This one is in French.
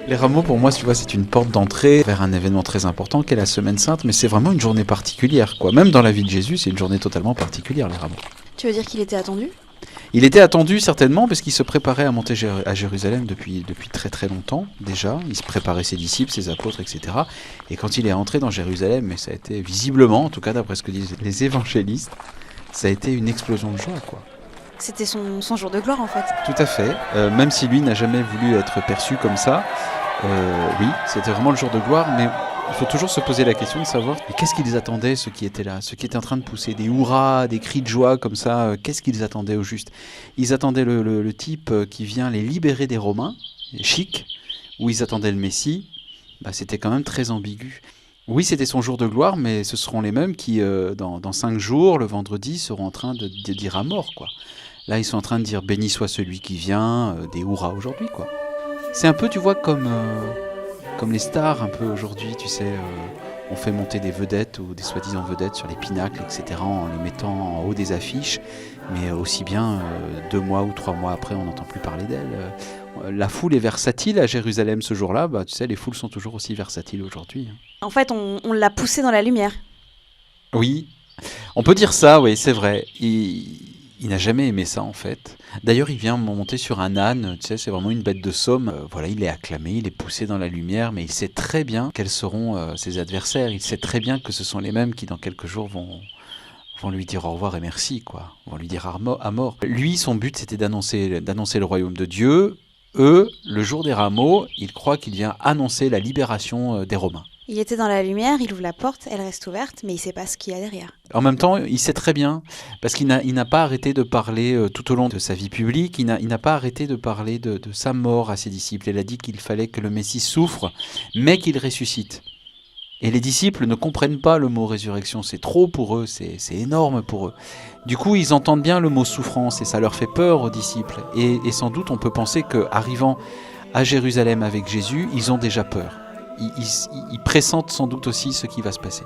Les rameaux, pour moi, tu vois, c'est une porte d'entrée vers un événement très important qu'est la Semaine Sainte, mais c'est vraiment une journée particulière, quoi. Même dans la vie de Jésus, c'est une journée totalement particulière, les rameaux. Tu veux dire qu'il était attendu ? Il était attendu certainement parce qu'il se préparait à monter à Jérusalem depuis très très longtemps déjà. Il se préparait ses disciples, ses apôtres, etc. Et quand il est entré dans Jérusalem, mais ça a été visiblement, en tout cas d'après ce que disent les évangélistes, ça a été une explosion de joie, quoi. C'était son jour de gloire en fait. Tout à fait. Même si lui n'a jamais voulu être perçu comme ça, oui, c'était vraiment le jour de gloire, mais il faut toujours se poser la question de savoir qu'est-ce qu'ils attendaient, ceux qui étaient là, ceux qui étaient en train de pousser des hurrahs, des cris de joie comme ça, qu'est-ce qu'ils attendaient au juste ? Ils attendaient le type qui vient les libérer des Romains, chic, ou ils attendaient le Messie. C'était quand même très ambigu. Oui, c'était son jour de gloire, mais ce seront les mêmes qui, dans 5 jours, le vendredi, seront en train de dire à mort, quoi. Là, ils sont en train de dire « Béni soit celui qui vient », des hurrahs aujourd'hui, quoi. C'est un peu, tu vois, comme les stars, un peu aujourd'hui, tu sais, on fait monter des vedettes ou des soi-disant vedettes sur les pinacles, etc., en les mettant en haut des affiches, mais aussi bien 2 mois ou 3 mois après, on n'entend plus parler d'elles. La foule est versatile à Jérusalem ce jour-là, tu sais, les foules sont toujours aussi versatiles aujourd'hui. En fait, on l'a poussé dans la lumière. Oui, on peut dire ça, oui, c'est vrai. Il n'a jamais aimé ça, en fait. D'ailleurs, il vient monter sur un âne, tu sais, c'est vraiment une bête de somme. Voilà, il est acclamé, il est poussé dans la lumière, mais il sait très bien quels seront ses adversaires. Il sait très bien que ce sont les mêmes qui, dans quelques jours, vont lui dire au revoir et merci, quoi. Vont lui dire à mort. Lui, son but, c'était d'annoncer le royaume de Dieu. Eux, le jour des rameaux, ils croient qu'il vient annoncer la libération des Romains. Il était dans la lumière, il ouvre la porte, elle reste ouverte, mais il ne sait pas ce qu'il y a derrière. En même temps, il sait très bien, parce qu'il n'a pas arrêté de parler tout au long de sa vie publique, il n'a pas arrêté de parler de sa mort à ses disciples. Il a dit qu'il fallait que le Messie souffre, mais qu'il ressuscite. Et les disciples ne comprennent pas le mot résurrection, c'est trop pour eux, c'est énorme pour eux. Du coup, ils entendent bien le mot souffrance et ça leur fait peur aux disciples. Et sans doute, on peut penser qu'arrivant à Jérusalem avec Jésus, ils ont déjà peur. Ils pressentent sans doute aussi ce qui va se passer.